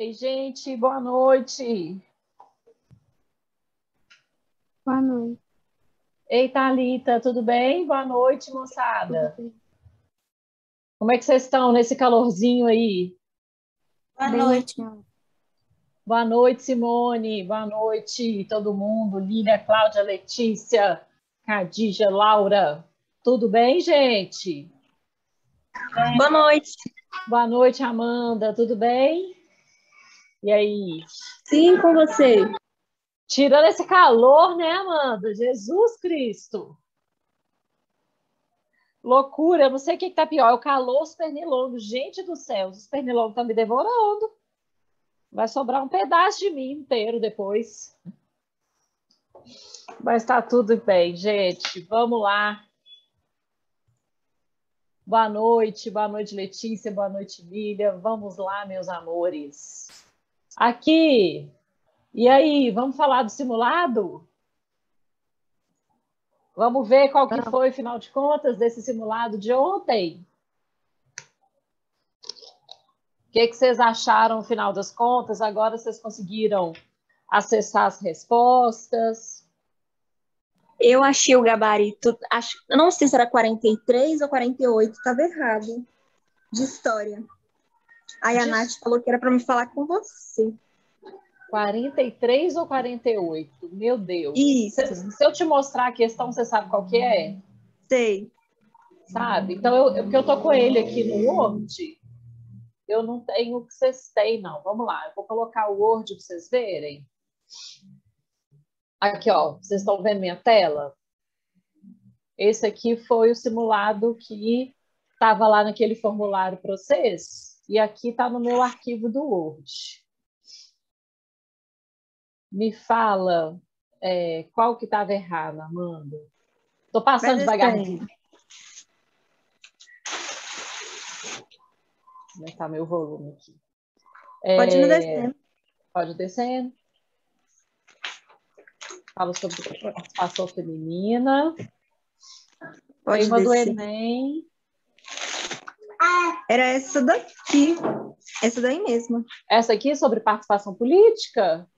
Ei, gente, boa noite. Boa noite, Ei, Thalita, tudo bem? Boa noite, tudo moçada. bem? Como é que vocês estão nesse calorzinho aí? Boa Bem noite. legal. Boa noite, Simone. Boa noite, todo mundo. Lília, Cláudia, Letícia, Cadija, Laura. Tudo bem, gente? Boa noite. Boa noite, Amanda. Tudo bem? E aí? Sim, com você. Tirando esse calor, né, Amanda? Jesus Cristo. Loucura, eu não sei o que está pior, é o calor ou os pernilongos. Gente do céu, os pernilongos estão me devorando. Vai sobrar um pedaço de mim inteiro depois. Mas está tudo bem, gente. Vamos lá. Boa noite, Letícia, boa noite, Lília. Vamos lá, meus amores. Aqui. E aí, vamos falar do simulado? Vamos ver qual que foi, final de contas, desse simulado de ontem? O que vocês acharam no final das contas? Agora vocês conseguiram acessar as respostas? Eu achei o gabarito, eu não sei se era 43 ou 48, estava errado, de história. Aí a Nath falou que era para me falar com você. 43 ou 48? Meu Deus. Isso, Se eu te mostrar a questão, você sabe qual que é? sei. Sabe? Então, porque eu tô com ele aqui no Word, eu não tenho o que vocês têm, não. Vamos lá, eu vou colocar o Word para vocês verem. Aqui, ó, vocês estão vendo minha tela? Esse aqui foi o simulado que estava lá naquele formulário para vocês, e aqui está no meu arquivo do Word. Me fala qual que estava errado, Amanda. Estou passando devagarzinho. Vou aumentar meu volume aqui. Pode ir no descendo. Pode descendo. Fala sobre participação feminina. Pode Tem uma do descer. Enem. Era essa daqui. Essa daí mesmo. Essa aqui sobre participação política?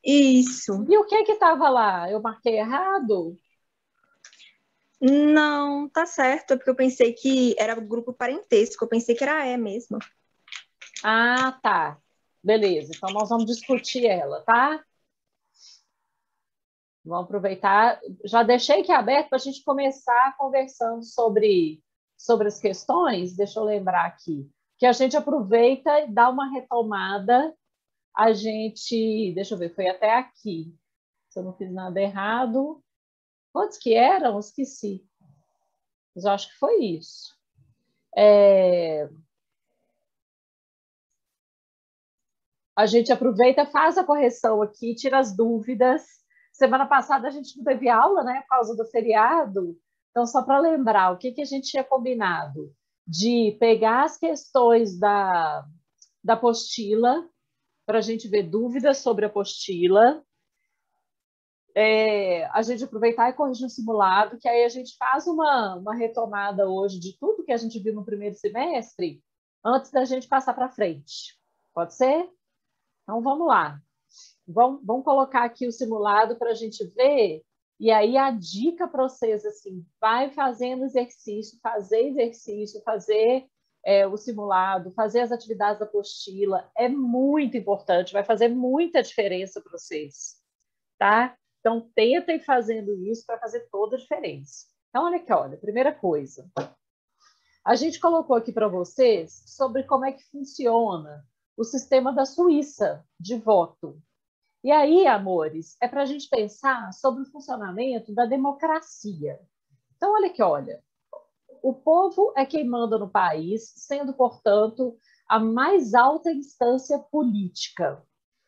Isso. E o que estava lá? Eu marquei errado? Não, tá certo. É porque eu pensei que era grupo parentesco. Eu pensei que era E mesmo. Ah, tá. Beleza. Então, nós vamos discutir ela, tá? Vamos aproveitar. Já deixei aqui aberto para a gente começar conversando sobre as questões. Deixa eu lembrar aqui. Que a gente aproveita e dá uma retomada. A gente... Deixa eu ver, foi até aqui. Se eu não fiz nada errado. Quantos que eram? Esqueci. Mas eu acho que foi isso. A gente aproveita, faz a correção aqui, tira as dúvidas. Semana passada a gente não teve aula, né, por causa do feriado. Então, só para lembrar, o que a gente tinha combinado? De pegar as questões da apostila, para a gente ver dúvidas sobre a apostila. A gente aproveitar e corrigir o simulado, que aí a gente faz uma retomada hoje de tudo que a gente viu no primeiro semestre, antes da gente passar para frente. Pode ser? Então, vamos lá. Vamos colocar aqui o simulado para a gente ver, e aí a dica para vocês, assim, vai fazendo exercício, fazer o simulado, fazer as atividades da apostila, é muito importante, vai fazer muita diferença para vocês, tá? Então, tentem fazendo isso para fazer toda a diferença. Então, olha aqui, olha, primeira coisa. A gente colocou aqui para vocês sobre como é que funciona o sistema da Suíça de voto. E aí, amores, é para a gente pensar sobre o funcionamento da democracia. Então, olha aqui, olha. O povo é quem manda no país, sendo, portanto, a mais alta instância política.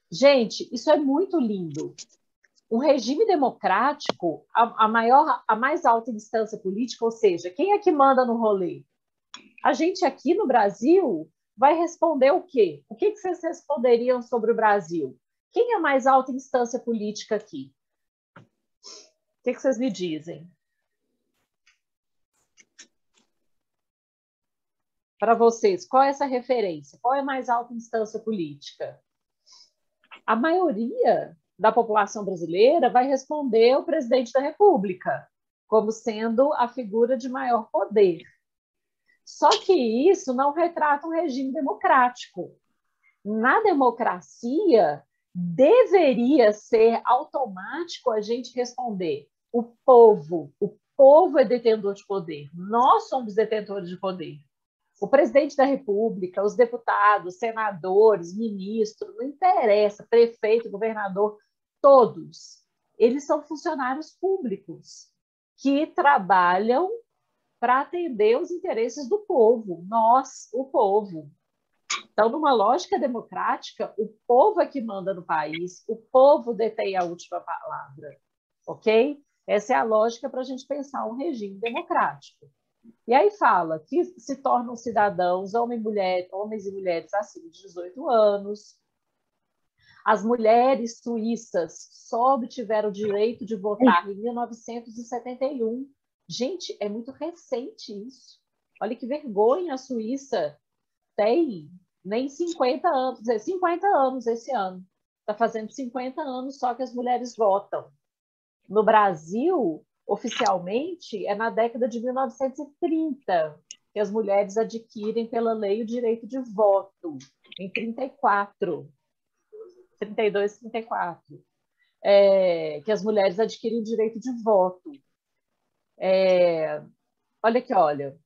Gente, isso é muito lindo. Um regime democrático, a mais alta instância política, ou seja, quem é que manda no rolê? A gente aqui no Brasil vai responder o quê? O que vocês responderiam sobre o Brasil? Quem é a mais alta instância política aqui? O que vocês me dizem? para vocês, qual é essa referência? Qual é a mais alta instância política? A maioria da população brasileira vai responder o presidente da República como sendo a figura de maior poder. Só que isso não retrata um regime democrático. Na democracia, deveria ser automático a gente responder: o povo é detentor de poder, nós somos detentores de poder. O presidente da República, os deputados, senadores, ministros, não interessa, prefeito, governador, todos, eles são funcionários públicos que trabalham para atender os interesses do povo, nós, o povo. Então, numa lógica democrática, o povo é que manda no país, o povo detém a última palavra, ok? Essa é a lógica para a gente pensar um regime democrático. E aí fala que se tornam cidadãos, homens e mulheres acima de 18 anos. As mulheres suíças só obtiveram o direito de votar em 1971. Gente, é muito recente isso. Olha que vergonha, a Suíça tem nem 50 anos, 50 anos esse ano. Está fazendo 50 anos só que as mulheres votam. No Brasil, oficialmente, é na década de 1930 que as mulheres adquirem pela lei o direito de voto, em 34, 32, 34, que as mulheres adquirem o direito de voto. Olha aqui, olha.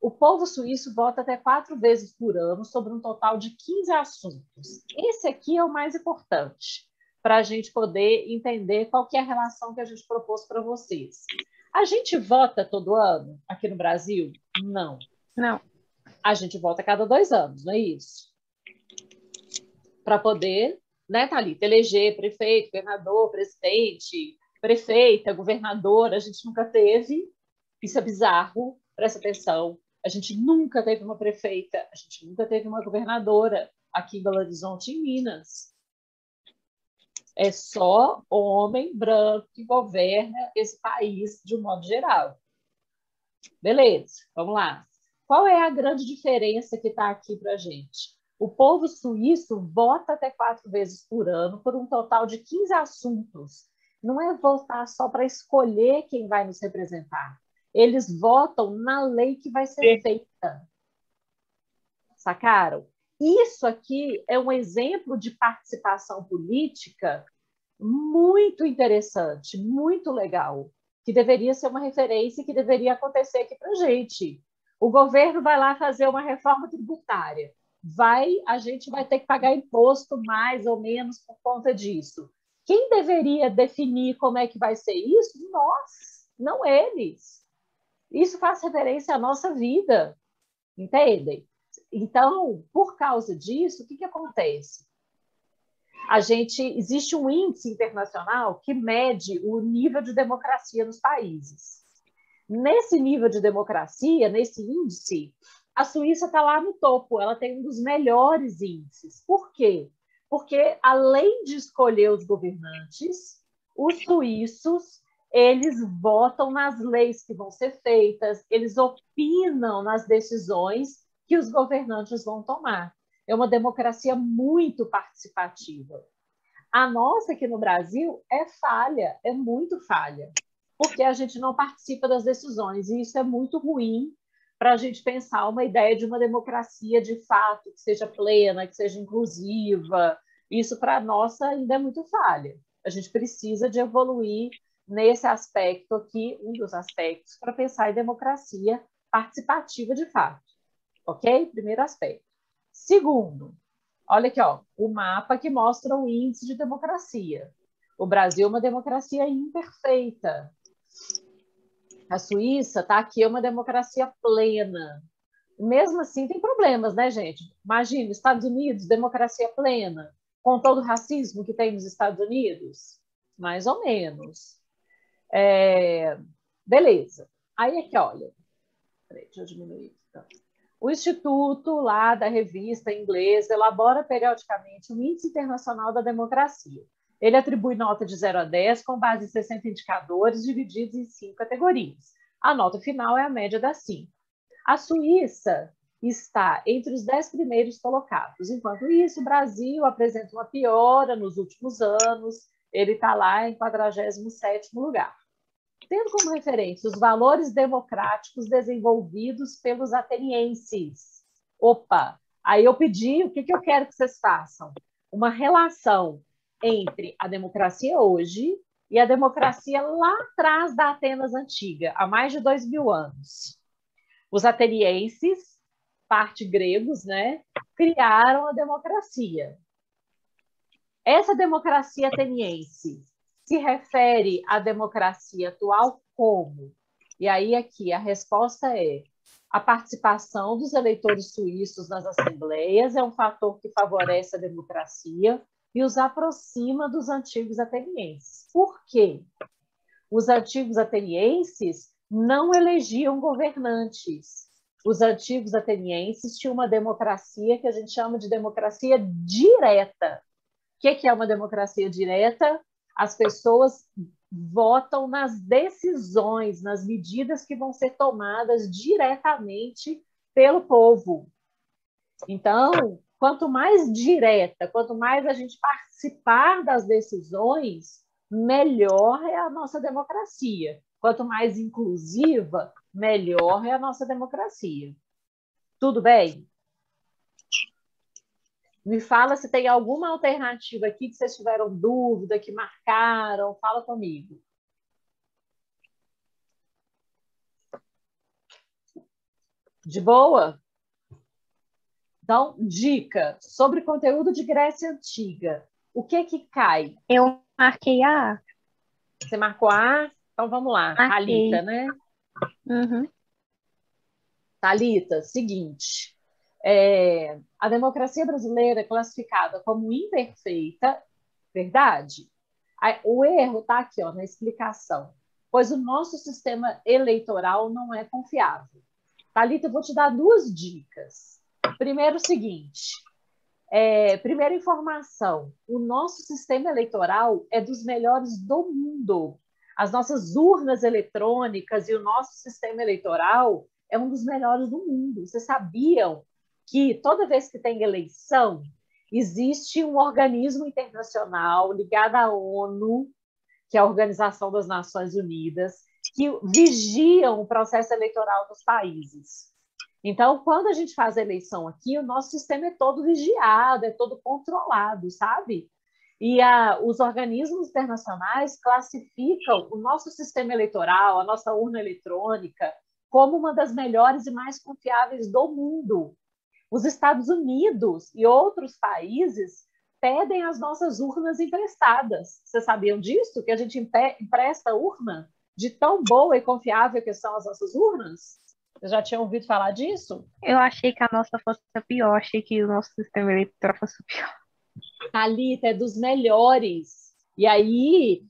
O povo suíço vota até 4 vezes por ano sobre um total de 15 assuntos. Esse aqui é o mais importante, para a gente poder entender qual que é a relação que a gente propôs para vocês. A gente vota todo ano aqui no Brasil? Não. Não. A gente vota a cada 2 anos, não é isso? Para poder, né, Thalita, eleger prefeito, governador, presidente, prefeita, governadora, a gente nunca teve. Isso é bizarro, presta atenção. A gente nunca teve uma prefeita, a gente nunca teve uma governadora aqui em Belo Horizonte, em Minas. É só homem branco que governa esse país de um modo geral. Beleza, vamos lá. Qual é a grande diferença que está aqui para a gente? O povo suíço vota até 4 vezes por ano por um total de 15 assuntos. Não é votar só para escolher quem vai nos representar. Eles votam na lei que vai ser feita. Sacaram? Isso aqui é um exemplo de participação política muito interessante, muito legal, que deveria ser uma referência e que deveria acontecer aqui para a gente. O governo vai lá fazer uma reforma tributária. A gente vai ter que pagar imposto mais ou menos por conta disso. Quem deveria definir como é que vai ser isso? Nós, não eles. Isso faz referência à nossa vida, entendem? Então, por causa disso, o que acontece? Existe um índice internacional que mede o nível de democracia nos países. Nesse nível de democracia, nesse índice, a Suíça está lá no topo, ela tem um dos melhores índices. Por quê? Porque, além de escolher os governantes, os suíços eles votam nas leis que vão ser feitas, eles opinam nas decisões que os governantes vão tomar. É uma democracia muito participativa. A nossa aqui no Brasil é falha, é muito falha, porque a gente não participa das decisões, e isso é muito ruim para a gente pensar uma ideia de uma democracia de fato, que seja plena, que seja inclusiva. Isso para a nossa ainda é muito falha. A gente precisa de evoluir nesse aspecto aqui, um dos aspectos, para pensar em democracia participativa de fato. Ok? Primeiro aspecto. Segundo, olha aqui, ó, o mapa que mostra o índice de democracia. O Brasil é uma democracia imperfeita. A Suíça está aqui, é uma democracia plena. Mesmo assim, tem problemas, né, gente? Imagina, Estados Unidos, democracia plena, com todo o racismo que tem nos Estados Unidos? Mais ou menos. Beleza. Aí aqui, olha. Peraí, deixa eu diminuir. O Instituto lá da revista inglesa elabora periodicamente um Índice Internacional da Democracia. Ele atribui nota de 0 a 10 com base em 60 indicadores divididos em 5 categorias. A nota final é a média das 5. A Suíça está entre os 10 primeiros colocados. Enquanto isso, o Brasil apresenta uma piora nos últimos anos, ele está lá em 47º lugar. Tendo como referência os valores democráticos desenvolvidos pelos atenienses. Opa! Aí eu pedi, o que eu quero que vocês façam? Uma relação entre a democracia hoje e a democracia lá atrás da Atenas antiga, há mais de 2000 anos. Os atenienses, parte gregos, né, criaram a democracia. Essa democracia ateniense se refere à democracia atual como? E aí aqui a resposta é: a participação dos eleitores suíços nas assembleias é um fator que favorece a democracia e os aproxima dos antigos atenienses. Por quê? Os antigos atenienses não elegiam governantes. Os antigos atenienses tinham uma democracia que a gente chama de democracia direta. O que é uma democracia direta? As pessoas votam nas decisões, nas medidas que vão ser tomadas diretamente pelo povo. Então, quanto mais direta, quanto mais a gente participar das decisões, melhor é a nossa democracia. Quanto mais inclusiva, melhor é a nossa democracia. Tudo bem? Me fala se tem alguma alternativa aqui que vocês tiveram dúvida, que marcaram. Fala comigo. De boa? Então, dica sobre conteúdo de Grécia Antiga. O que cai? Eu marquei a A. Você marcou A? Então, vamos lá. Marquei. Thalita, né? Uhum. Thalita, seguinte. A democracia brasileira é classificada como imperfeita, verdade? O erro está aqui, ó, na explicação, pois o nosso sistema eleitoral não é confiável. Thalita, eu vou te dar 2 dicas. Primeiro, o seguinte, primeira informação, o nosso sistema eleitoral é dos melhores do mundo. As nossas urnas eletrônicas e o nosso sistema eleitoral é um dos melhores do mundo. Vocês sabiam que toda vez que tem eleição, existe um organismo internacional ligado à ONU, que é a Organização das Nações Unidas, que vigiam o processo eleitoral dos países. Então, quando a gente faz a eleição aqui, o nosso sistema é todo vigiado, é todo controlado, sabe? E os organismos internacionais classificam o nosso sistema eleitoral, a nossa urna eletrônica, como uma das melhores e mais confiáveis do mundo. Os Estados Unidos e outros países pedem as nossas urnas emprestadas. Vocês sabiam disso? Que a gente empresta urna de tão boa e confiável que são as nossas urnas? Vocês já tinham ouvido falar disso? Eu achei que a nossa fosse a pior, achei que o nosso sistema eleitoral fosse o pior. Thalita, é dos melhores. E aí,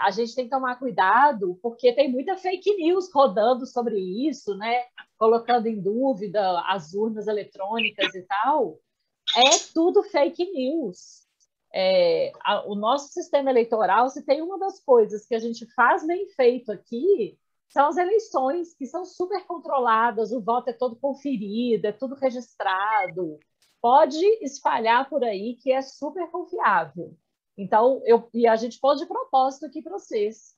a gente tem que tomar cuidado, porque tem muita fake news rodando sobre isso, né? Colocando em dúvida as urnas eletrônicas e tal. É tudo fake news. O nosso sistema eleitoral, se tem uma das coisas que a gente faz bem feito aqui, são as eleições, que são super controladas, o voto é todo conferido, é tudo registrado. Pode espalhar por aí que é super confiável. Então, e a gente pôs de propósito aqui para vocês,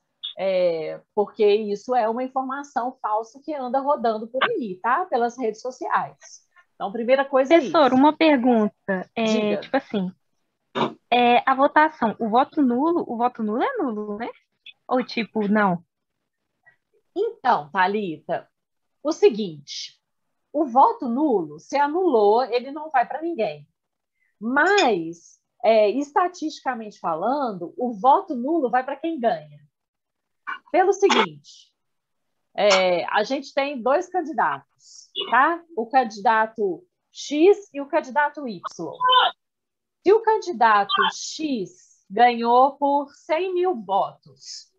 porque isso é uma informação falsa que anda rodando por aí, tá? Pelas redes sociais. Então, primeira coisa é isso. Professor, uma pergunta. Diga. Tipo assim, a votação, o voto nulo é nulo, né? Ou tipo, não? Então, Thalita, o seguinte, o voto nulo, se anulou, ele não vai para ninguém. Mas, estatisticamente falando, o voto nulo vai para quem ganha. Pelo seguinte, a gente tem 2 candidatos, tá? O candidato X e o candidato Y. Se o candidato X ganhou por 100 mil votos,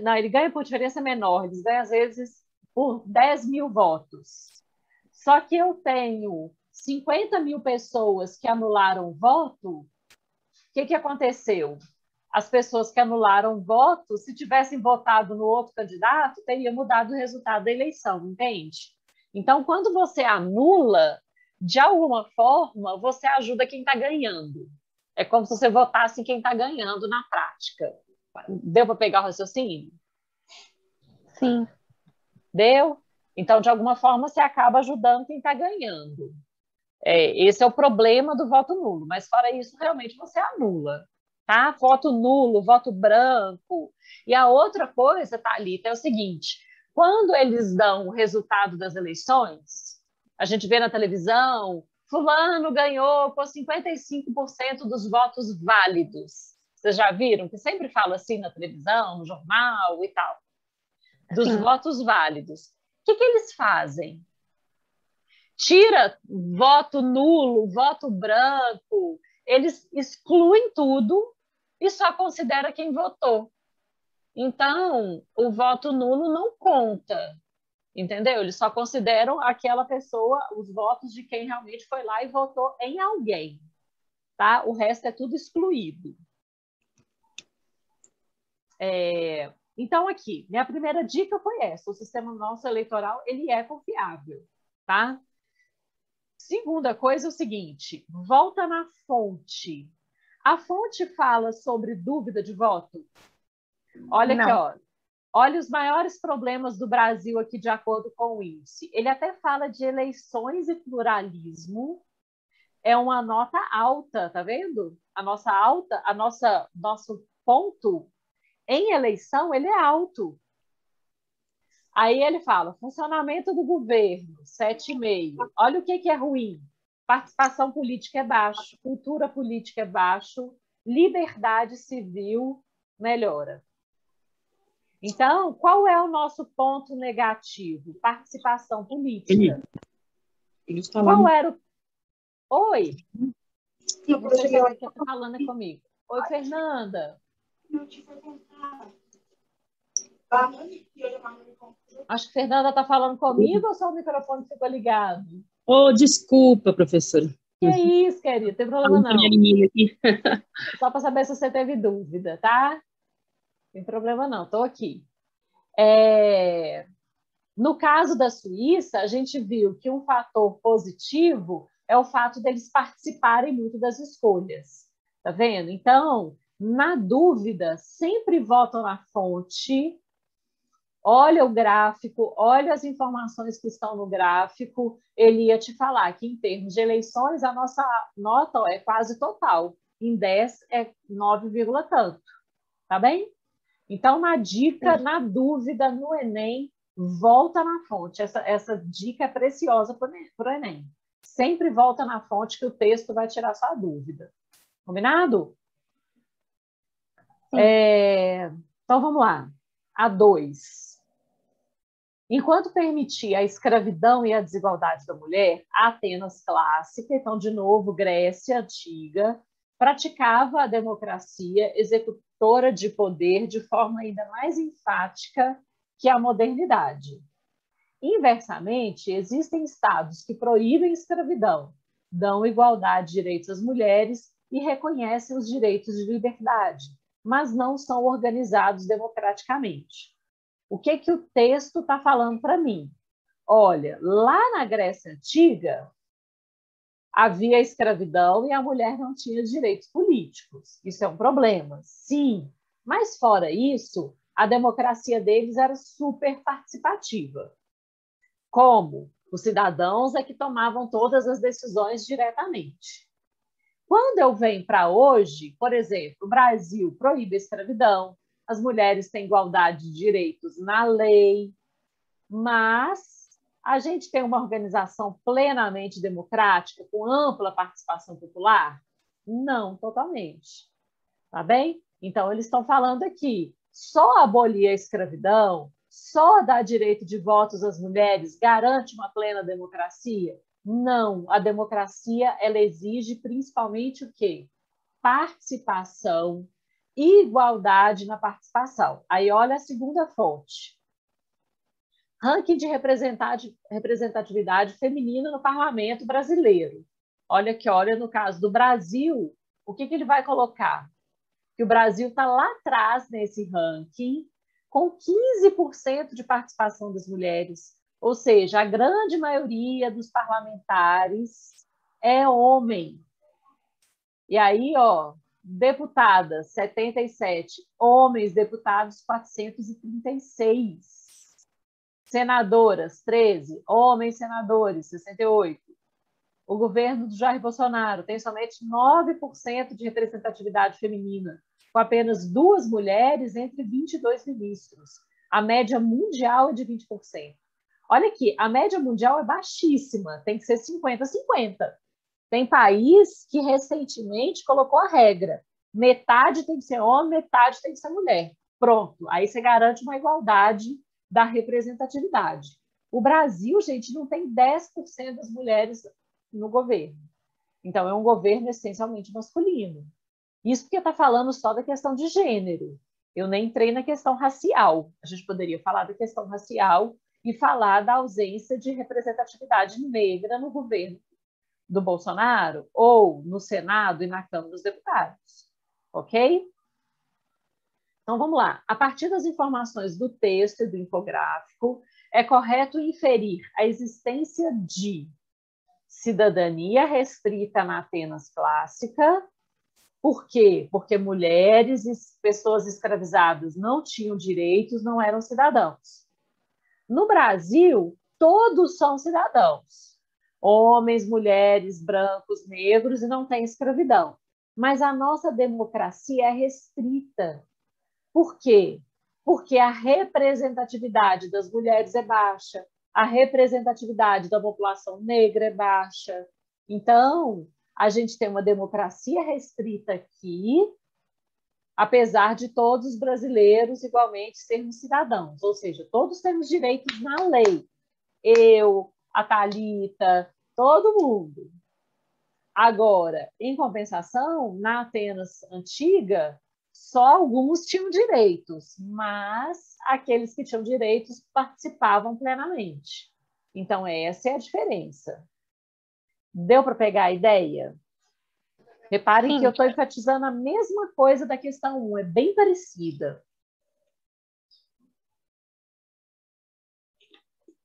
não, ele ganha por diferença menor, eles ganham às vezes por 10 mil votos. Só que eu tenho 50 mil pessoas que anularam o voto, o que aconteceu? As pessoas que anularam o voto, se tivessem votado no outro candidato, teria mudado o resultado da eleição, entende? Então, quando você anula, de alguma forma, você ajuda quem está ganhando. É como se você votasse em quem está ganhando na prática. Deu para pegar o raciocínio? Sim. Deu? Então, de alguma forma, você acaba ajudando quem está ganhando. Esse é o problema do voto nulo, mas fora isso, realmente você anula. Tá? Voto nulo, voto branco. E a outra coisa, Thalita, é o seguinte: quando eles dão o resultado das eleições, a gente vê na televisão, fulano ganhou por 55% dos votos válidos. Vocês já viram que sempre fala assim na televisão, no jornal e tal, dos Sim. votos válidos. O que eles fazem? Tira voto nulo, voto branco, eles excluem tudo e só considera quem votou. Então, o voto nulo não conta, entendeu? Eles só consideram aquela pessoa, os votos de quem realmente foi lá e votou em alguém, tá? O resto é tudo excluído. Então, aqui, minha primeira dica foi essa: o sistema nosso eleitoral, ele é confiável, tá? Segunda coisa é o seguinte: volta na fonte. A fonte fala sobre dúvida de voto? Olha aqui, Não. ó. Olha os maiores problemas do Brasil aqui, de acordo com o índice. Ele até fala de eleições e pluralismo. É uma nota alta, tá vendo? Nosso ponto em eleição, ele é alto. Aí ele fala, funcionamento do governo, 7,5. Olha o que é ruim. Participação política é baixo, cultura política é baixo, liberdade civil melhora. Então, qual é o nosso ponto negativo? Participação política. Qual era o... Oi? Não sei se alguém que está falando é comigo. Oi, Fernanda. Acho que Fernanda está falando comigo ou só o microfone ficou ligado? Oh, desculpa, professora. Que isso, querida, não tem problema não. Minha menina aqui. Só para saber se você teve dúvida, tá? Não tem problema não, estou aqui. No caso da Suíça, a gente viu que um fator positivo é o fato deles participarem muito das escolhas. Tá vendo? Então, na dúvida, sempre votam na fonte, olha o gráfico, olha as informações que estão no gráfico. Ele ia te falar que, em termos de eleições, a nossa nota é quase total. Em 10 é 9, tanto. Tá bem? Então, na dica, na dúvida, no Enem, volta na fonte. Essa dica é preciosa para o Enem. Sempre volta na fonte que o texto vai tirar sua dúvida. Combinado? Então, vamos lá. A 2. Enquanto permitia a escravidão e a desigualdade da mulher, a Atenas clássica, então, de novo, Grécia antiga, praticava a democracia executora de poder de forma ainda mais enfática que a modernidade. Inversamente, existem estados que proíbem a escravidão, dão igualdade de direitos às mulheres e reconhecem os direitos de liberdade, mas não são organizados democraticamente. O que o texto está falando para mim? Olha, lá na Grécia Antiga, havia escravidão e a mulher não tinha direitos políticos. Isso é um problema, sim. Mas, fora isso, a democracia deles era super participativa. Como? Os cidadãos é que tomavam todas as decisões diretamente. Quando eu venho para hoje, por exemplo, o Brasil proíbe a escravidão, as mulheres têm igualdade de direitos na lei, mas a gente tem uma organização plenamente democrática, com ampla participação popular? Não, totalmente. Tá bem? Então, eles estão falando aqui, só abolir a escravidão, só dar direito de votos às mulheres garante uma plena democracia? Não, a democracia, ela exige principalmente o quê? Participação, igualdade na participação. Aí, olha a segunda fonte. Ranking de representatividade feminina no parlamento brasileiro. Olha aqui, olha no caso do Brasil, o que ele vai colocar? Que o Brasil está lá atrás nesse ranking, com 15% de participação das mulheres, Ou seja, a grande maioria dos parlamentares é homem. E aí, ó, deputadas, 77, homens deputados, 436. Senadoras, 13, homens senadores, 68. O governo do Jair Bolsonaro tem somente 9% de representatividade feminina, com apenas 2 mulheres entre 22 ministros. A média mundial é de 20%. Olha aqui, a média mundial é baixíssima, tem que ser 50-50. Tem país que recentemente colocou a regra: metade tem que ser homem, metade tem que ser mulher. Pronto, aí você garante uma igualdade da representatividade. O Brasil, gente, não tem 10% das mulheres no governo. Então, é um governo essencialmente masculino. Isso porque está falando só da questão de gênero. Eu nem entrei na questão racial. A gente poderia falar da questão racial e falar da ausência de representatividade negra no governo do Bolsonaro ou no Senado e na Câmara dos Deputados. Ok? Então, vamos lá. A partir das informações do texto e do infográfico, é correto inferir a existência de cidadania restrita na Atenas clássica. Por quê? Porque mulheres e pessoas escravizadas não tinham direitos, não eram cidadãos. No Brasil, todos são cidadãos. Homens, mulheres, brancos, negros, e não tem escravidão. Mas a nossa democracia é restrita. Por quê? Porque a representatividade das mulheres é baixa, a representatividade da população negra é baixa. Então, a gente tem uma democracia restrita aqui, apesar de todos os brasileiros igualmente sermos cidadãos, ou seja, todos temos direitos na lei. Eu, a Thalita, todo mundo. Agora, em compensação, na Atenas antiga, só alguns tinham direitos, mas aqueles que tinham direitos participavam plenamente. Então, essa é a diferença. Deu para pegar a ideia? Reparem Sim. que eu estou enfatizando a mesma coisa da questão 1, é bem parecida.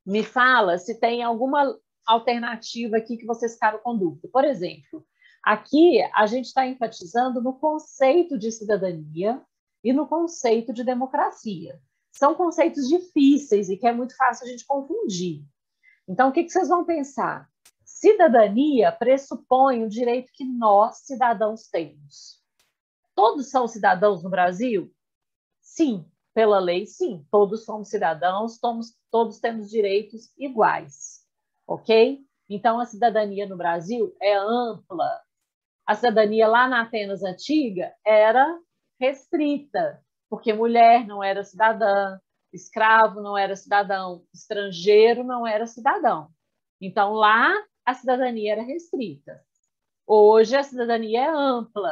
Me fala se tem alguma alternativa aqui que vocês ficaram com dúvida. Por exemplo, aqui a gente está enfatizando no conceito de cidadania e no conceito de democracia. São conceitos difíceis e que é muito fácil a gente confundir. Então, o que vocês vão pensar? Cidadania pressupõe o direito que nós, cidadãos, temos. Todos são cidadãos no Brasil? Sim, pela lei, sim. Todos somos cidadãos, todos temos direitos iguais. Ok? Então, a cidadania no Brasil é ampla. A cidadania lá na Atenas antiga era restrita, porque mulher não era cidadã, escravo não era cidadão, estrangeiro não era cidadão. Então, lá a cidadania era restrita. Hoje a cidadania é ampla,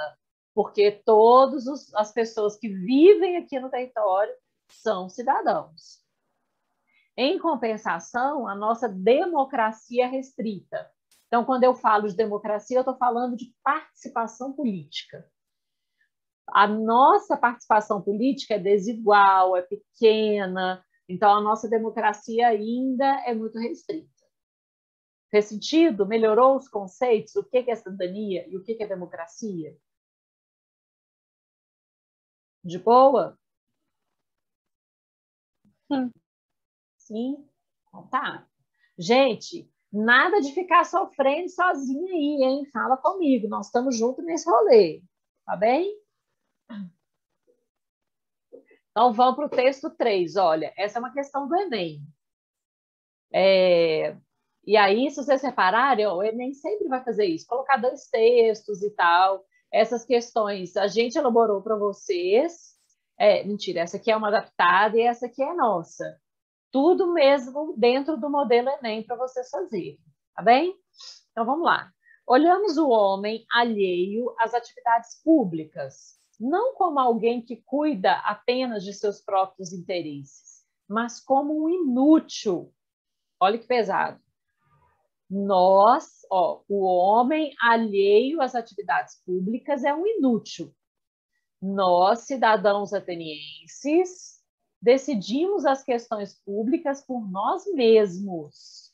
porque todas as pessoas que vivem aqui no território são cidadãos. Em compensação, a nossa democracia é restrita. Então, quando eu falo de democracia, eu estou falando de participação política. A nossa participação política é desigual, é pequena, então a nossa democracia ainda é muito restrita. Fez sentido? Melhorou os conceitos? O que é cidadania e o que é democracia? De boa? Sim. Sim? Então, tá. Gente, nada de ficar sofrendo sozinha aí, hein? Fala comigo, nós estamos juntos nesse rolê. Tá bem? Então, vamos para o texto 3. Olha, essa é uma questão do Enem. E aí, se vocês repararem, o Enem sempre vai fazer isso, colocar 2 textos e tal. Essas questões a gente elaborou para vocês. Mentira, essa aqui é uma adaptada e essa aqui é nossa. Tudo mesmo dentro do modelo Enem para vocês fazerem, tá bem? Então, vamos lá. Olhamos o homem alheio às atividades públicas, não como alguém que cuida apenas de seus próprios interesses, mas como um inútil. Olha que pesado. O homem alheio às atividades públicas é um inútil. Nós, cidadãos atenienses, decidimos as questões públicas por nós mesmos,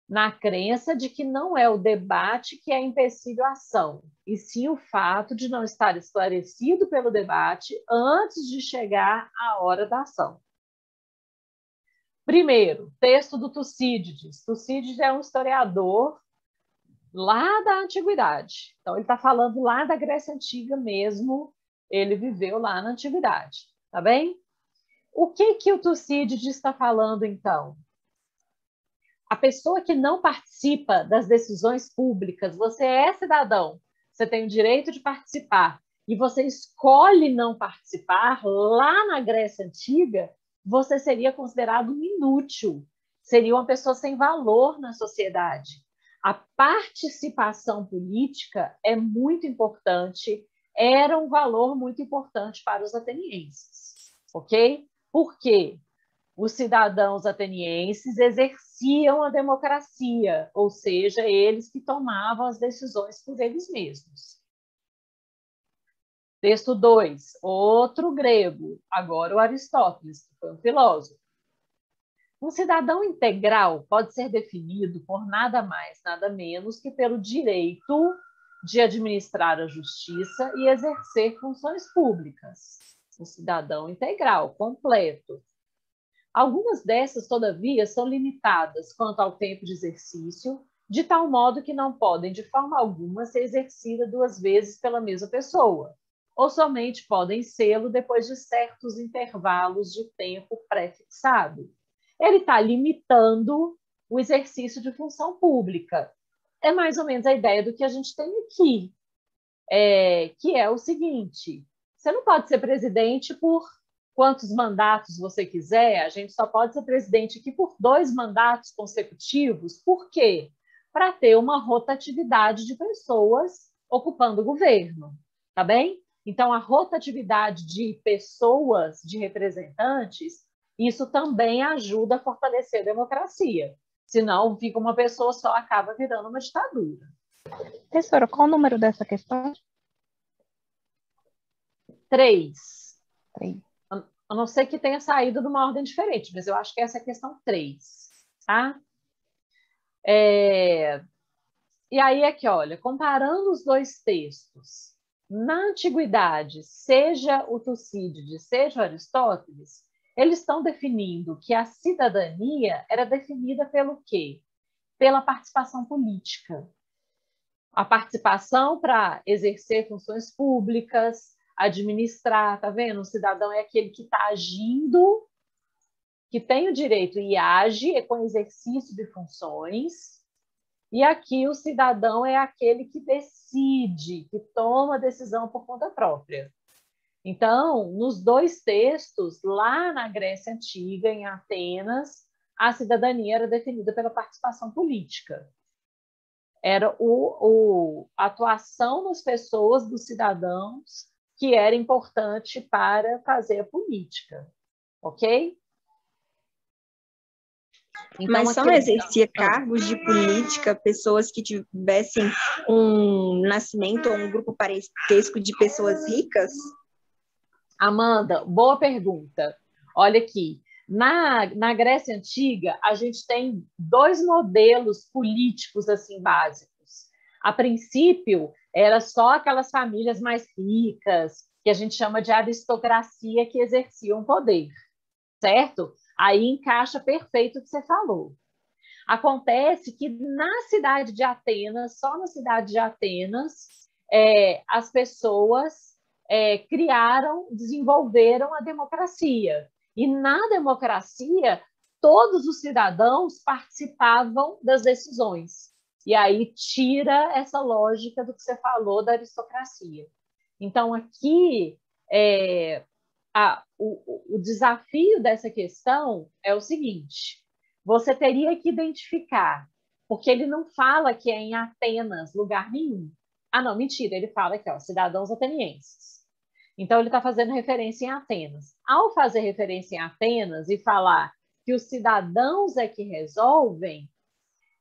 na crença de que não é o debate que é empecilho à ação, e sim o fato de não estar esclarecido pelo debate antes de chegar a hora da ação. Primeiro, texto do Tucídides. Tucídides é um historiador lá da antiguidade. Então, ele está falando lá da Grécia Antiga mesmo, ele viveu lá na antiguidade, tá bem? O que o Tucídides está falando, então? A pessoa que não participa das decisões públicas, você é cidadão, você tem o direito de participar, e você escolhe não participar, lá na Grécia Antiga, você seria considerado um inútil, seria uma pessoa sem valor na sociedade. A participação política é muito importante, era um valor muito importante para os atenienses, ok? Por quê? Os cidadãos atenienses exerciam a democracia, ou seja, eles que tomavam as decisões por eles mesmos. Texto 2, outro grego, agora o Aristóteles, que foi um filósofo. Um cidadão integral pode ser definido por nada mais, nada menos que pelo direito de administrar a justiça e exercer funções públicas. Um cidadão integral, completo. Algumas dessas, todavia, são limitadas quanto ao tempo de exercício, de tal modo que não podem, de forma alguma, ser exercidas 2 vezes pela mesma pessoa, ou somente podem sê-lo depois de certos intervalos de tempo pré-fixado. Ele está limitando o exercício de função pública. É mais ou menos a ideia do que a gente tem aqui, que é o seguinte: você não pode ser presidente por quantos mandatos você quiser, a gente só pode ser presidente aqui por 2 mandatos consecutivos. Por quê? Para ter uma rotatividade de pessoas ocupando o governo, tá bem? Então, a rotatividade de pessoas, de representantes, isso também ajuda a fortalecer a democracia. Senão, fica uma pessoa só, acaba virando uma ditadura. Professora, qual o número dessa questão? 3. 3. A não ser que tenha saído de uma ordem diferente, mas eu acho que essa é a questão 3. Tá? E aí aqui, olha, comparando os 2 textos, na antiguidade, seja o Tucídides, seja o Aristóteles, eles estão definindo que a cidadania era definida pelo quê? Pela participação política. A participação para exercer funções públicas, administrar, tá vendo? O cidadão é aquele que está agindo, que tem o direito e age com exercício de funções. E aqui o cidadão é aquele que decide, que toma a decisão por conta própria. Então, nos 2 textos, lá na Grécia Antiga, em Atenas, a cidadania era definida pela participação política. Era a atuação das pessoas, dos cidadãos, que era importante para fazer a política. Ok? Então, mas só não exercia cargos de política pessoas que tivessem um nascimento ou um grupo parentesco de pessoas ricas? Amanda, boa pergunta. Olha aqui, na Grécia Antiga, a gente tem 2 modelos políticos assim básicos. A princípio, era só aquelas famílias mais ricas, que a gente chama de aristocracia, que exerciam poder, certo? Aí encaixa perfeito o que você falou. Acontece que na cidade de Atenas, só na cidade de Atenas, as pessoas desenvolveram a democracia. E na democracia, todos os cidadãos participavam das decisões. E aí tira essa lógica do que você falou da aristocracia. Então, aqui, o desafio dessa questão é o seguinte: você teria que identificar, porque ele não fala que é em Atenas, lugar nenhum. Ah, não, mentira, ele fala aqui, ó, cidadãos atenienses. Então, ele está fazendo referência em Atenas. Ao fazer referência em Atenas e falar que os cidadãos é que resolvem,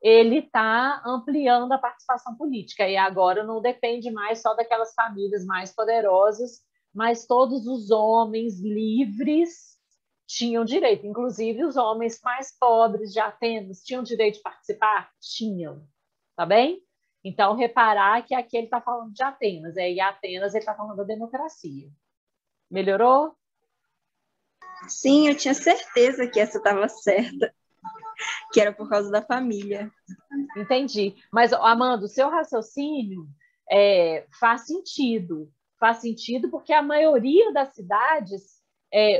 ele está ampliando a participação política. E agora não depende mais só daquelas famílias mais poderosas, mas todos os homens livres tinham direito, inclusive os homens mais pobres de Atenas tinham direito de participar? Tinham, tá bem? Então, reparar que aqui ele está falando de Atenas, e Atenas ele está falando da democracia. Melhorou? Sim, eu tinha certeza que essa estava certa, que era por causa da família. Entendi. Mas, Amanda, o seu raciocínio faz sentido. Faz sentido porque a maioria das cidades,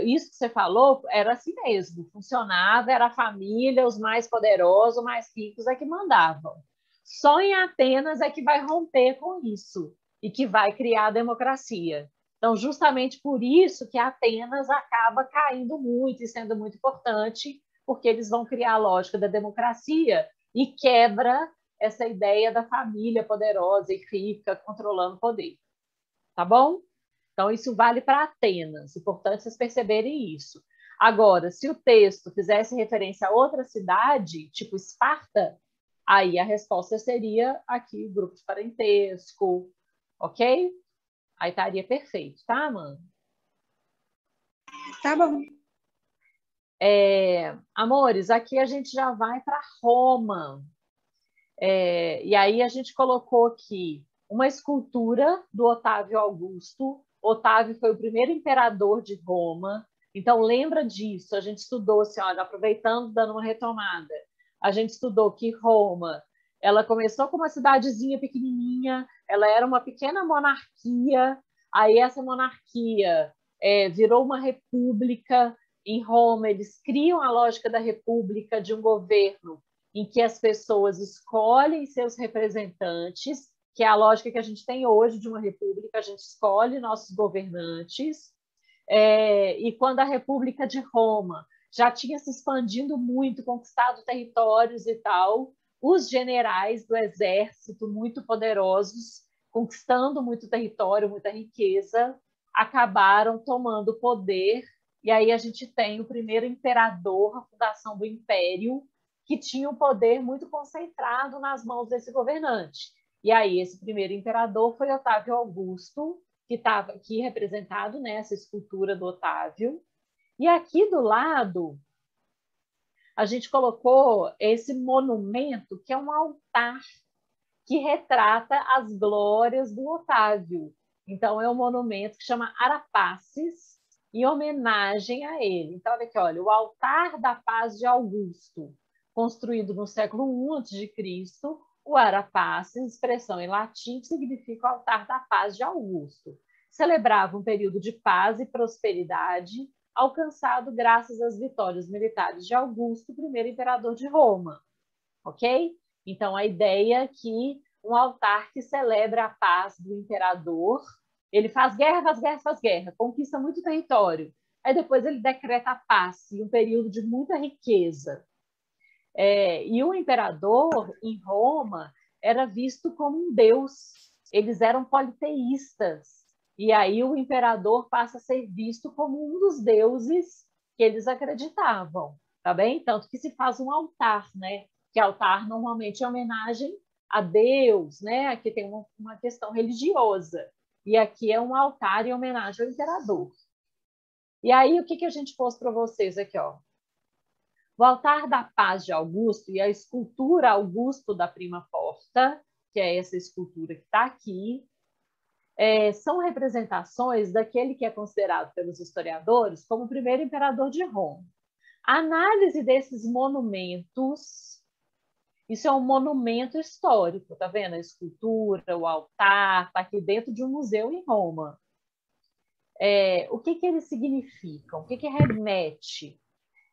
isso que você falou, era assim mesmo. Funcionava, era a família, os mais poderosos, os mais ricos é que mandavam. Só em Atenas é que vai romper com isso e que vai criar a democracia. Então, justamente por isso que Atenas acaba caindo muito e sendo muito importante, porque eles vão criar a lógica da democracia e quebra essa ideia da família poderosa e rica controlando o poder. Tá bom? Então, isso vale para Atenas. Importante vocês perceberem isso. Agora, se o texto fizesse referência a outra cidade, tipo Esparta, aí a resposta seria aqui o grupo de parentesco, ok? Aí estaria perfeito, tá, mano? Tá bom. Amores, aqui a gente já vai para Roma. E aí a gente colocou aqui uma escultura do Otávio Augusto. Otávio foi o primeiro imperador de Roma. Então, lembra disso. A gente estudou, assim, olha, aproveitando, dando uma retomada. A gente estudou que Roma, ela começou como uma cidadezinha pequenininha, ela era uma pequena monarquia, aí essa monarquia virou uma república. Em Roma, eles criam a lógica da república, de um governo em que as pessoas escolhem seus representantes, que é a lógica que a gente tem hoje de uma república, a gente escolhe nossos governantes. E quando a República de Roma já tinha se expandindo muito, conquistado territórios e tal, os generais do exército, muito poderosos, conquistando muito território, muita riqueza, acabaram tomando poder, e aí a gente tem o primeiro imperador, a fundação do império, que tinha um poder muito concentrado nas mãos desse governante. E aí esse primeiro imperador foi Otávio Augusto, que estava aqui representado nessa escultura do Otávio. E aqui do lado, a gente colocou esse monumento, que é um altar que retrata as glórias do Otávio. Então, é um monumento que chama Arapaces, em homenagem a ele. Então, olha aqui, olha, o altar da paz de Augusto, construído no século I a.C., o Arapaces, expressão em latim que significa o altar da paz de Augusto. Celebrava um período de paz e prosperidade, alcançado graças às vitórias militares de Augusto, primeiro imperador de Roma. Ok? Então, a ideia é que um altar que celebra a paz do imperador, ele faz guerra, conquista muito território. Aí depois ele decreta a paz e um período de muita riqueza. E o imperador, em Roma, era visto como um deus. Eles eram politeístas. E aí o imperador passa a ser visto como um dos deuses que eles acreditavam. Tá bem? Tanto que se faz um altar, né? Que altar normalmente é homenagem a Deus, né? Aqui tem uma questão religiosa. E aqui é um altar em homenagem ao imperador. E aí, o que a gente pôs para vocês aqui, ó? O altar da paz de Augusto e a escultura Augusto da Prima Porta, que é essa escultura que está aqui, são representações daquele que é considerado pelos historiadores como o primeiro imperador de Roma. A análise desses monumentos, isso é um monumento histórico, tá vendo? A escultura, o altar, está aqui dentro de um museu em Roma. O que eles significam? O que remete?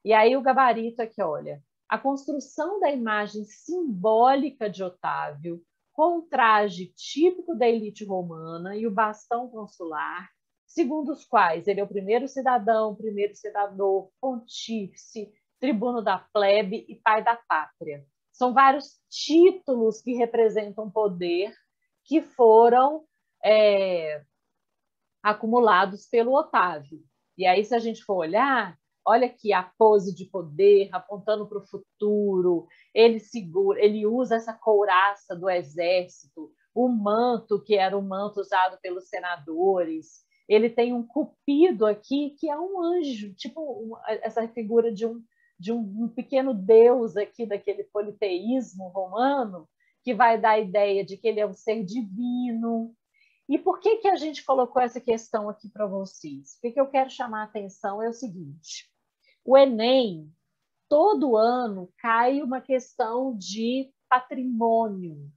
E aí o gabarito aqui, olha, a construção da imagem simbólica de Otávio, com o traje típico da elite romana e o bastão consular, segundo os quais ele é o primeiro cidadão, primeiro senador, pontífice, tribuno da plebe e pai da pátria. São vários títulos que representam poder que foram acumulados pelo Otávio. E aí, se a gente for olhar, olha aqui a pose de poder, apontando para o futuro, ele usa essa couraça do exército, o manto, que era o manto usado pelos senadores, ele tem um cupido aqui, que é um anjo, tipo essa figura de um pequeno deus aqui, daquele politeísmo romano, que vai dar a ideia de que ele é um ser divino. E por que, que a gente colocou essa questão aqui para vocês? O que eu quero chamar a atenção é o seguinte: o Enem, todo ano, cai uma questão de patrimônio,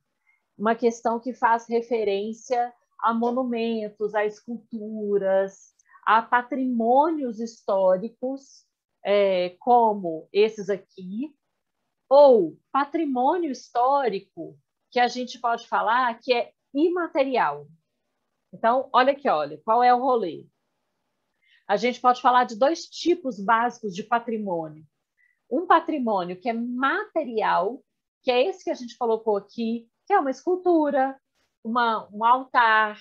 uma questão que faz referência a monumentos, a esculturas, a patrimônios históricos, como esses aqui, ou patrimônio histórico, que a gente pode falar que é imaterial. Então, olha aqui, olha, qual é o rolê? A gente pode falar de dois tipos básicos de patrimônio. Um patrimônio que é material, que é esse que a gente colocou aqui, que é uma escultura, um altar,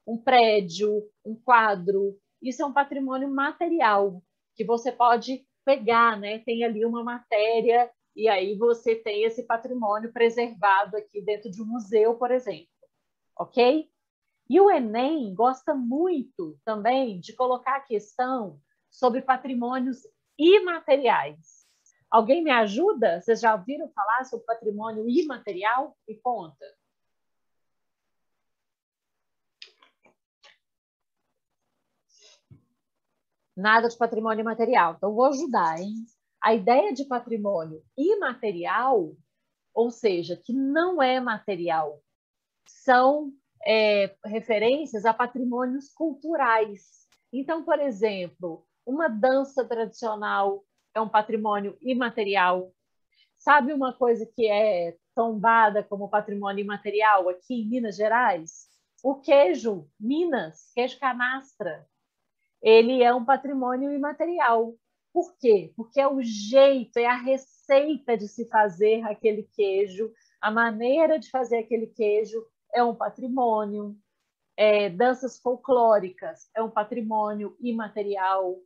um prédio, um quadro. Isso é um patrimônio material, que você pode pegar, né? Tem ali uma matéria, e aí você tem esse patrimônio preservado aqui dentro de um museu, por exemplo. Ok? E o Enem gosta muito também de colocar a questão sobre patrimônios imateriais. Alguém me ajuda? Vocês já ouviram falar sobre patrimônio imaterial? Me conta. Nada de patrimônio imaterial. Então, vou ajudar, hein? A ideia de patrimônio imaterial, ou seja, que não é material, são referências a patrimônios culturais. Então, por exemplo, uma dança tradicional é um patrimônio imaterial. Sabe uma coisa que é tombada como patrimônio imaterial aqui em Minas Gerais? O queijo Minas, queijo canastra, ele é um patrimônio imaterial. Por quê? Porque é o jeito, é a receita de se fazer aquele queijo, a maneira de fazer aquele queijo é um patrimônio. Danças folclóricas é um patrimônio imaterial,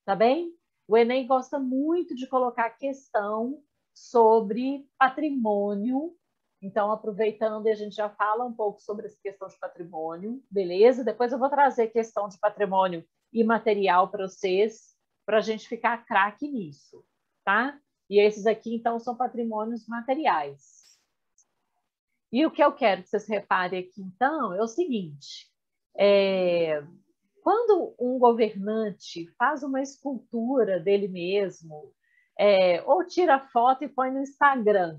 tá bem? O Enem gosta muito de colocar questão sobre patrimônio. Então, aproveitando, a gente já fala um pouco sobre essa questão de patrimônio, beleza? Depois eu vou trazer questão de patrimônio imaterial para vocês, para a gente ficar craque nisso, tá? E esses aqui, então, são patrimônios materiais. E o que eu quero que vocês reparem aqui, então, é o seguinte: quando um governante faz uma escultura dele mesmo, ou tira foto e põe no Instagram,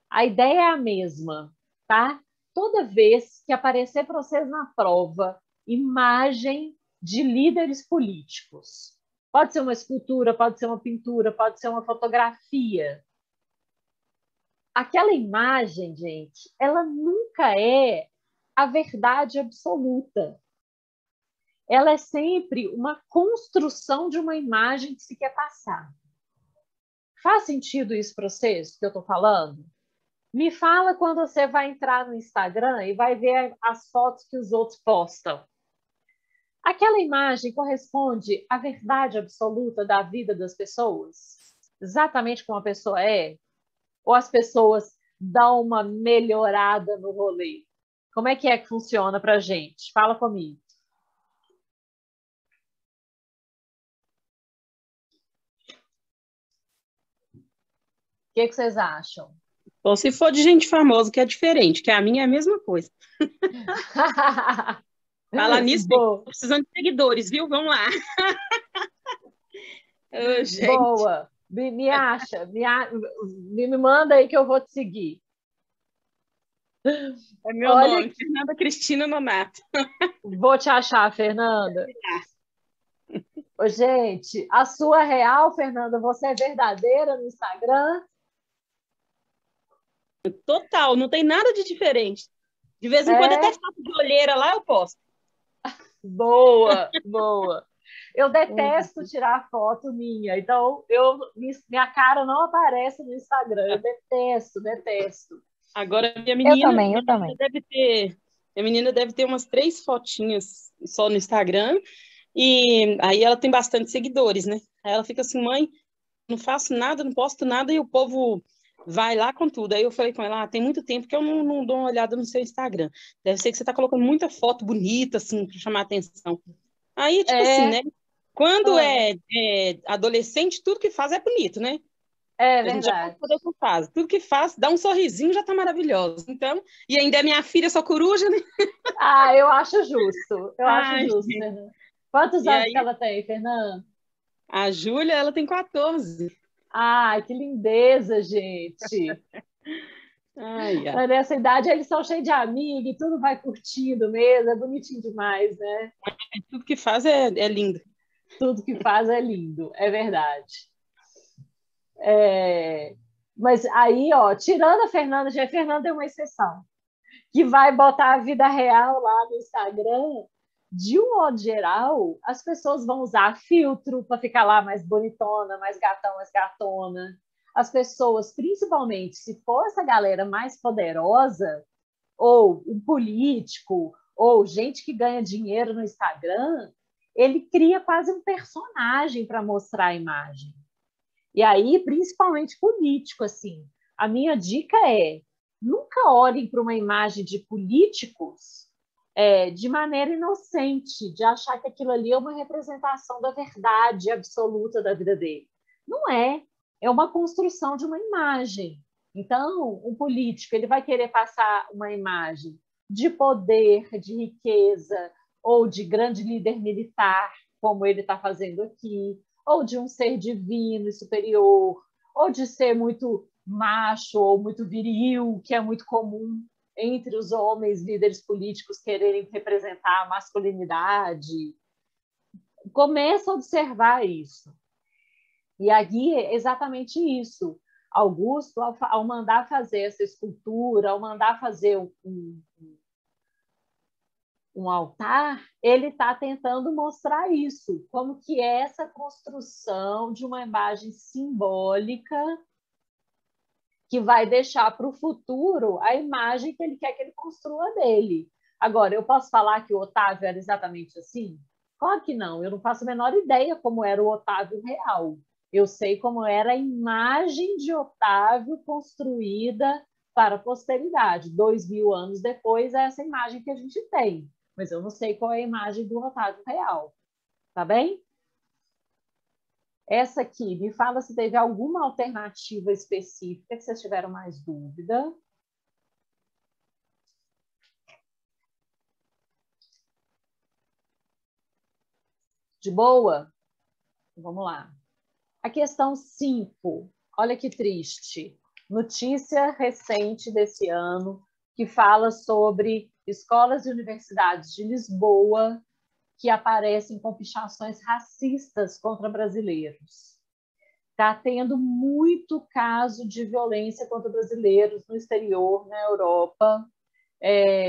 a ideia é a mesma, tá? Toda vez que aparecer para vocês na prova imagem de líderes políticos, pode ser uma escultura, pode ser uma pintura, pode ser uma fotografia. Aquela imagem, gente, ela nunca é a verdade absoluta. Ela é sempre uma construção de uma imagem que se quer passar. Faz sentido isso para vocês, que eu estou falando? Me fala quando você vai entrar no Instagram e vai ver as fotos que os outros postam. Aquela imagem corresponde à verdade absoluta da vida das pessoas? Exatamente como a pessoa é? Ou as pessoas dão uma melhorada no rolê? Como é que funciona para a gente? Fala comigo. O que vocês acham? Ou se for de gente famosa, que é diferente, que a minha é a mesma coisa. Falar nisso, tô precisando de seguidores, viu? Vamos lá. Oh, boa. Me acha, me manda aí que eu vou te seguir. É meu nome, Fernanda Cristina Nonato. Vou te achar, Fernanda. Ô, gente, a sua real, Fernanda, você é verdadeira no Instagram? Total, não tem nada de diferente. De vez em quando até foto de olheira lá eu posto. Boa, boa. Eu detesto tirar foto minha, então minha cara não aparece no Instagram. Eu detesto. Agora minha menina, eu também. Minha menina deve ter umas 3 fotinhas só no Instagram, e aí ela tem bastante seguidores, né? Aí ela fica assim: mãe, não faço nada, não posto nada, e o povo vai lá com tudo. Aí eu falei com ela, tem muito tempo que eu não dou uma olhada no seu Instagram. Deve ser que você tá colocando muita foto bonita, assim, para chamar atenção. Aí, tipo assim, né? Quando Ah, é adolescente, tudo que faz é bonito, né? é A gente já pode verdade. poder que faz. Tudo que faz, dá um sorrisinho, já tá maravilhoso. Então, e ainda é minha filha, só coruja, né? Ah, eu acho justo. Eu acho Ai, justo, gente. Fernanda. Quantos E anos que aí, ela tem, Fernanda? a Júlia, ela tem 14. Ai, que lindeza, gente. Ai, ai. Nessa idade eles são cheios de amigos e tudo vai curtindo mesmo, é bonitinho demais, né? Tudo que faz é lindo. Tudo que faz é lindo, é verdade. É... Mas aí, ó, tirando a Fernanda, já a Fernanda é uma exceção, que vai botar a vida real lá no Instagram. De um modo geral, as pessoas vão usar filtro para ficar lá mais bonitona, mais gatão, mais gatona. As pessoas, principalmente se for essa galera mais poderosa, ou um político, ou gente que ganha dinheiro no Instagram, ele cria quase um personagem para mostrar a imagem. E aí, principalmente político, assim, a minha dica é: nunca olhem para uma imagem de políticos de maneira inocente, de achar que aquilo ali é uma representação da verdade absoluta da vida dele. Não é. É uma construção de uma imagem. Então, um político ele vai querer passar uma imagem de poder, de riqueza, ou de grande líder militar, como ele está fazendo aqui, ou de um ser divino e superior, ou de ser muito macho ou muito viril, que é muito comum entre os homens líderes políticos quererem representar a masculinidade. Começa a observar isso. E aqui é exatamente isso. Augusto, ao mandar fazer essa escultura, ao mandar fazer um altar, ele está tentando mostrar isso, como que é essa construção de uma imagem simbólica que vai deixar para o futuro a imagem que ele quer que ele construa dele. Agora, eu posso falar que o Otávio era exatamente assim? Claro que não, eu não faço a menor ideia como era o Otávio real. Eu sei como era a imagem de Otávio construída para a posteridade. 2000 anos depois, é essa imagem que a gente tem. Mas eu não sei qual é a imagem do Otávio real. Tá bem? Essa aqui, me fala se teve alguma alternativa específica que vocês tiveram mais dúvida. De boa? Vamos lá. A questão 5. Olha que triste. Notícia recente desse ano que fala sobre escolas e universidades de Lisboa que aparecem com pichações racistas contra brasileiros. Está tendo muito caso de violência contra brasileiros no exterior, na Europa,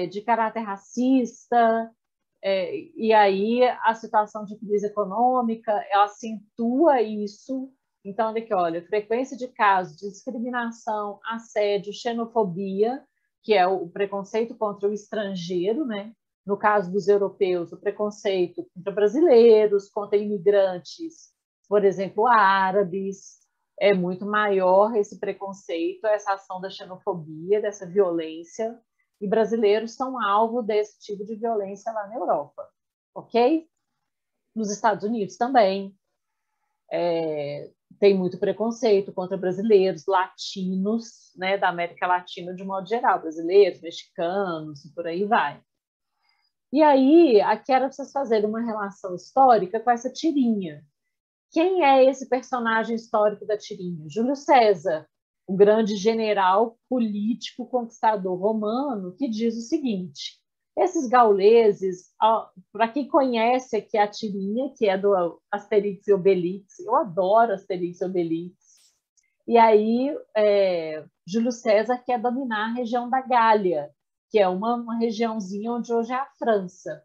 de caráter racista, e aí a situação de crise econômica ela acentua isso. Então, olha aqui, olha, frequência de casos de discriminação, assédio, xenofobia, que é o preconceito contra o estrangeiro, né? No caso dos europeus, o preconceito contra brasileiros, contra imigrantes, por exemplo, árabes, é muito maior esse preconceito, essa ação da xenofobia, dessa violência, e brasileiros são alvo desse tipo de violência lá na Europa, ok? Nos Estados Unidos também tem muito preconceito contra brasileiros, latinos, né, da América Latina de modo geral, brasileiros, mexicanos e por aí vai. E aí, aqui era para vocês fazerem uma relação histórica com essa tirinha. Quem é esse personagem histórico da tirinha? Júlio César, o grande general político conquistador romano, que diz o seguinte: esses gauleses, para quem conhece aqui a tirinha, que é do Asterix e Obelix, eu adoro Asterix e Obelix, e aí Júlio César quer dominar a região da Gália, que é uma regiãozinha onde hoje é a França.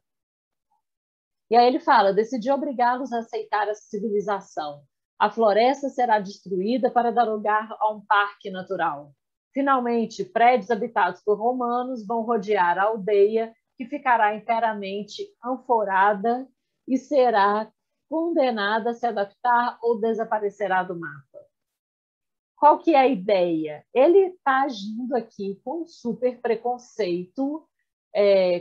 E aí ele fala: decidi obrigá-los a aceitar essa civilização. A floresta será destruída para dar lugar a um parque natural. Finalmente, prédios habitados por romanos vão rodear a aldeia, que ficará inteiramente anforada e será condenada a se adaptar ou desaparecerá do mapa. qual que é a ideia? Ele está agindo aqui com um super preconceito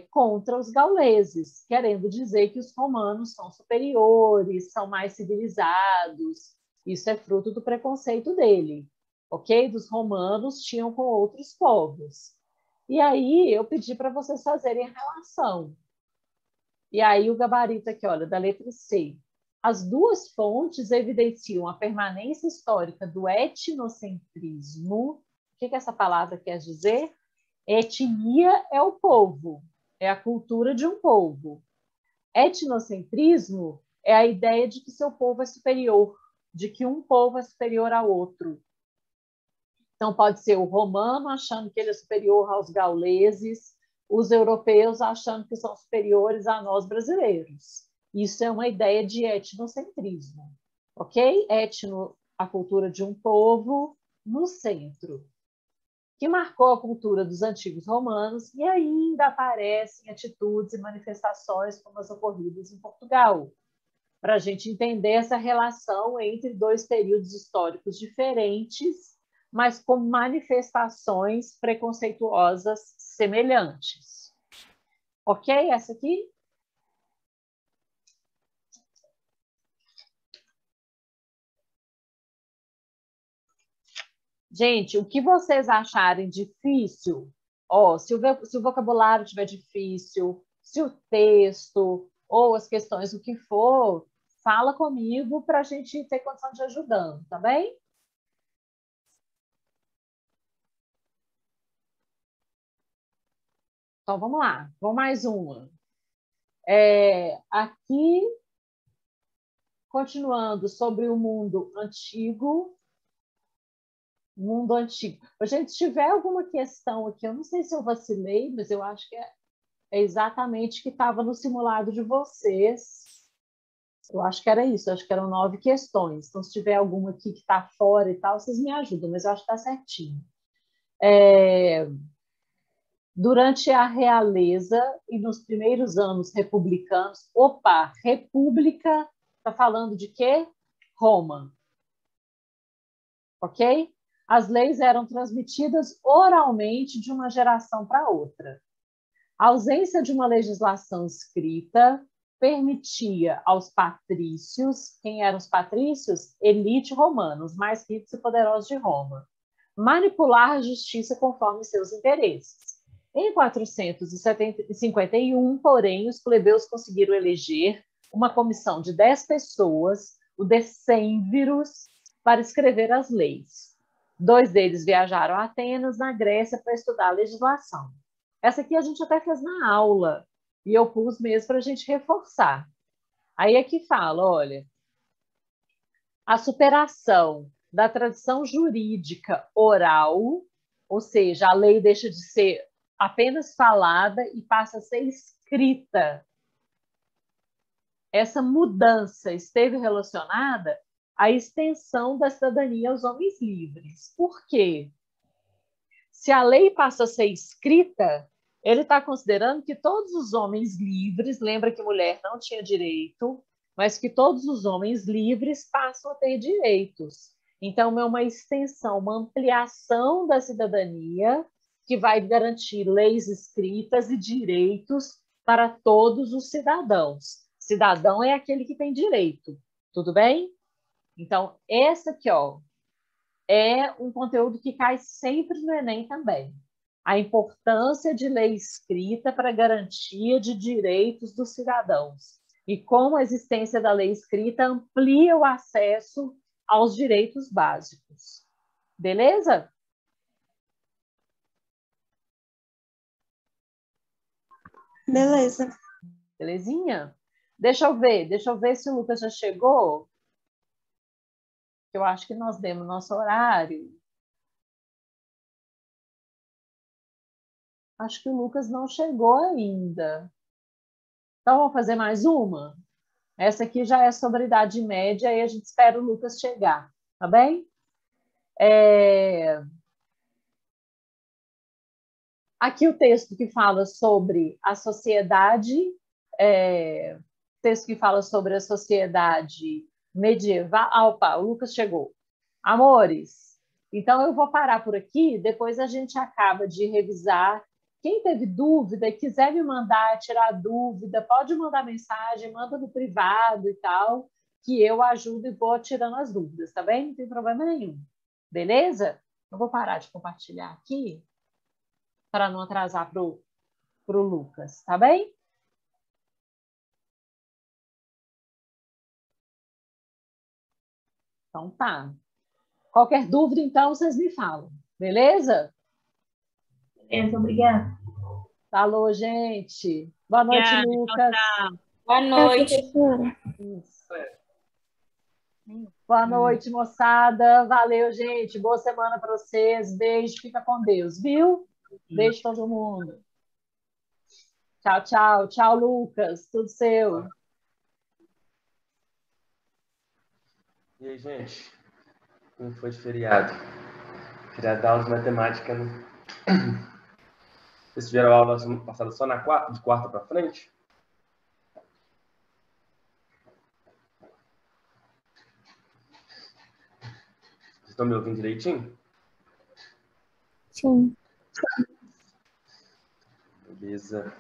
contra os gauleses, querendo dizer que os romanos são superiores, são mais civilizados. Isso é fruto do preconceito dele, ok? Dos romanos tinham com outros povos. E aí eu pedi para vocês fazerem a relação. E aí o gabarito aqui, olha, da letra C. As duas fontes evidenciam a permanência histórica do etnocentrismo. O que essa palavra quer dizer? Etnia é o povo, é a cultura de um povo. Etnocentrismo é a ideia de que seu povo é superior, de que um povo é superior ao outro. Então, pode ser o romano achando que ele é superior aos gauleses, os europeus achando que são superiores a nós brasileiros. Isso é uma ideia de etnocentrismo, ok? Etno, a cultura de um povo, no centro, que marcou a cultura dos antigos romanos e ainda aparecem atitudes e manifestações como as ocorridas em Portugal, para a gente entender essa relação entre dois períodos históricos diferentes, mas com manifestações preconceituosas semelhantes. Ok? Essa aqui? Gente, o que vocês acharem difícil, se o vocabulário estiver difícil, se o texto ou as questões, o que for, fala comigo para a gente ter condição de ajudando, tá bem? Então, vamos lá. Vamos mais uma. Aqui, continuando sobre o mundo antigo. Mundo antigo. Gente, se tiver alguma questão aqui, eu não sei se eu vacilei, mas eu acho que é exatamente o que estava no simulado de vocês. Eu acho que era isso, eu acho que eram 9 questões. Então, se tiver alguma aqui que está fora e tal, vocês me ajudam, mas eu acho que está certinho. Durante a realeza e nos primeiros anos republicanos, república, está falando de quê? Roma. Ok? As leis eram transmitidas oralmente de uma geração para outra. A ausência de uma legislação escrita permitia aos patrícios, quem eram os patrícios? Elite romana, os mais ricos e poderosos de Roma, manipular a justiça conforme seus interesses. Em 451, porém, os plebeus conseguiram eleger uma comissão de 10 pessoas, o decêmviros, para escrever as leis. 2 deles viajaram a Atenas, na Grécia, para estudar a legislação. Essa aqui a gente até fez na aula, e eu pus mesmo para a gente reforçar. Aí aqui fala, olha, a superação da tradição jurídica oral, ou seja, a lei deixa de ser apenas falada e passa a ser escrita. Essa mudança esteve relacionada à extensão da cidadania aos homens livres. Por quê? Se a lei passa a ser escrita, ele está considerando que todos os homens livres, lembra que mulher não tinha direito, mas que todos os homens livres passam a ter direitos. Então, é uma extensão, uma ampliação da cidadania que vai garantir leis escritas e direitos para todos os cidadãos. Cidadão é aquele que tem direito, tudo bem? Então, essa aqui, é um conteúdo que cai sempre no Enem também. A importância de lei escrita para a garantia de direitos dos cidadãos. E como a existência da lei escrita amplia o acesso aos direitos básicos. Beleza? Beleza. Belezinha? Deixa eu ver se o Lucas já chegou. Eu acho que nós demos nosso horário. Acho que o Lucas não chegou ainda. Então, vamos fazer mais uma? Essa aqui já é sobre idade média e a gente espera o Lucas chegar, tá bem? Aqui o texto que fala sobre a sociedade, texto que fala sobre a sociedade medieval. Opa, o Lucas chegou. Amores, Então, eu vou parar por aqui, depois a gente acaba de revisar. Quem teve dúvida e quiser me mandar, tirar dúvida, pode mandar mensagem, manda no privado e tal, que eu ajudo e vou tirando as dúvidas, tá bem? Não tem problema nenhum. Beleza? Eu vou parar de compartilhar aqui para não atrasar para o Lucas, tá bem? Então tá. Qualquer dúvida, então, vocês me falam. Beleza? Beleza, obrigada. Falou, gente. Boa noite, Obrigada, Lucas. tchau. Boa noite. Isso. Boa noite, moçada. Valeu, gente. Boa semana para vocês. Beijo, fica com Deus, viu? Beijo todo mundo. Tchau, tchau. Tchau, Lucas. Tudo seu. E aí, gente? Como foi de feriado? Feriado da aula de matemática, né? Vocês tiveram aula semana passada só de quarta para frente? Vocês estão me ouvindo direitinho? Sim. Beleza.